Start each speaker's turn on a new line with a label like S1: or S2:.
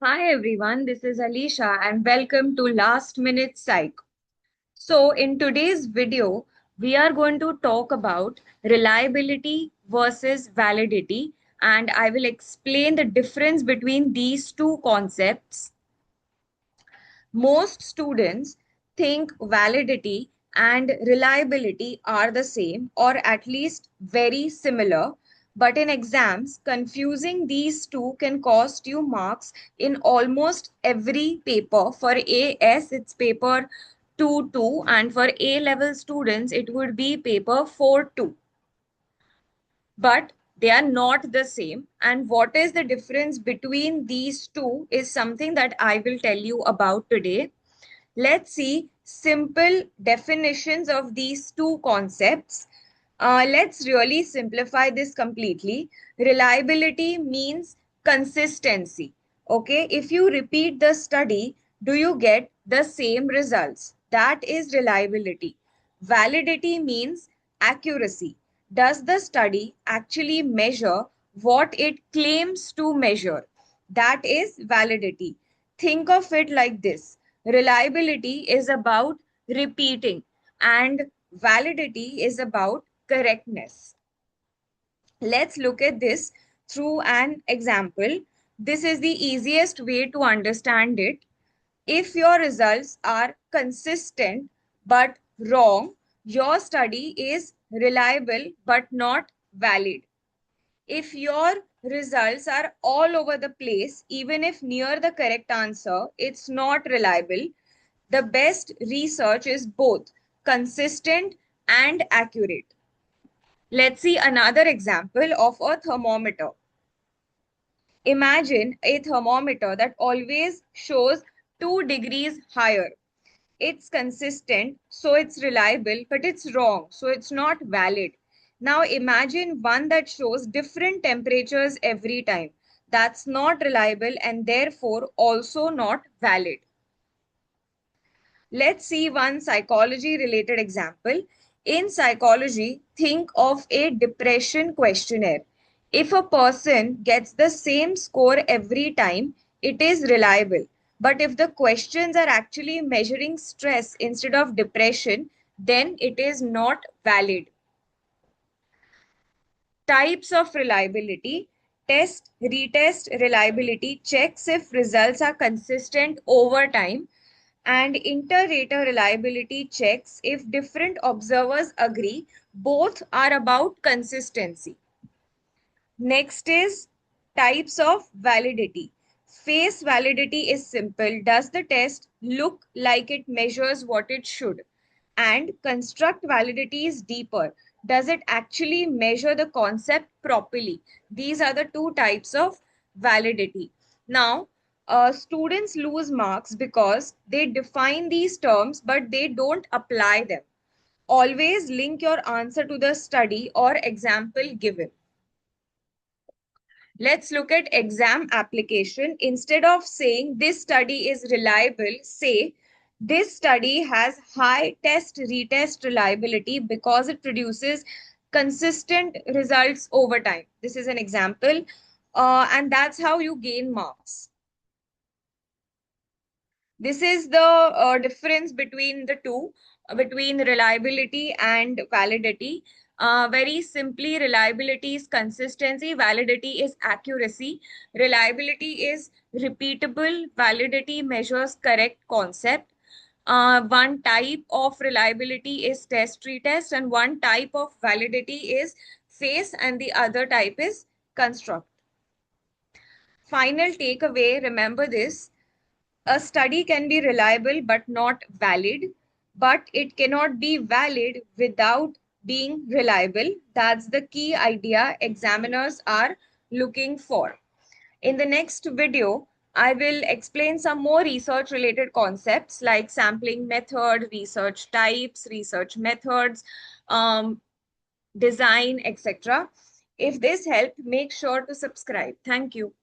S1: Hi everyone, this is Alicia and welcome to Last Minute Psych. So, in today's video, we are going to talk about reliability versus validity, and I will explain the difference between these two concepts. Most students think validity and reliability are the same or at least very similar. But in exams, confusing these two can cost you marks in almost every paper. For AS, it's paper 2-2, and for A level students, it would be paper 4-2, but they are not the same. And what is the difference between these two is something that I will tell you about today. Let's see simple definitions of these two concepts. Let's really simplify this completely. Reliability means consistency. Okay, if you repeat the study, do you get the same results? That is reliability. Validity means accuracy. Does the study actually measure what it claims to measure? That is validity. Think of it like this: reliability is about repeating, and validity is about correctness. Let's look at this through an example. This is the easiest way to understand it. If your results are consistent but wrong, your study is reliable but not valid. If your results are all over the place, even if near the correct answer, it's not reliable. The best research is both consistent and accurate. Let's see another example of a thermometer. Imagine a thermometer that always shows 2 degrees higher. It's consistent, so it's reliable, but it's wrong, so it's not valid. Now imagine one that shows different temperatures every time. That's not reliable and therefore also not valid. Let's see one psychology related example. In psychology, think of a depression questionnaire. If a person gets the same score every time, it is reliable. But if the questions are actually measuring stress instead of depression, then it is not valid. Types of reliability. Test, retest reliability checks if results are consistent over time, and inter-rater reliability checks if different observers agree. Both are about consistency. Next is types of validity. Face validity is simple. Does the test look like it measures what it should? And construct validity is deeper. Does it actually measure the concept properly? These are the two types of validity. Now, students lose marks because they define these terms but they don't apply them. Always link your answer to the study or example given. Let's look at exam application. Instead of saying this study is reliable, say this study has high test retest reliability because it produces consistent results over time. This is an example, and that's how you gain marks. This is the difference between the two, between reliability and validity. Very simply, reliability is consistency, validity is accuracy. Reliability is repeatable, validity measures correct concept. One type of reliability is test retest, and one type of validity is face, and the other type is construct. Final takeaway, remember this: a study can be reliable but not valid, but it cannot be valid without being reliable. That's the key idea examiners are looking for. In the next video, I will explain some more research related concepts like sampling method, research types, research methods, design, etc. If this helped, make sure to subscribe. Thank you.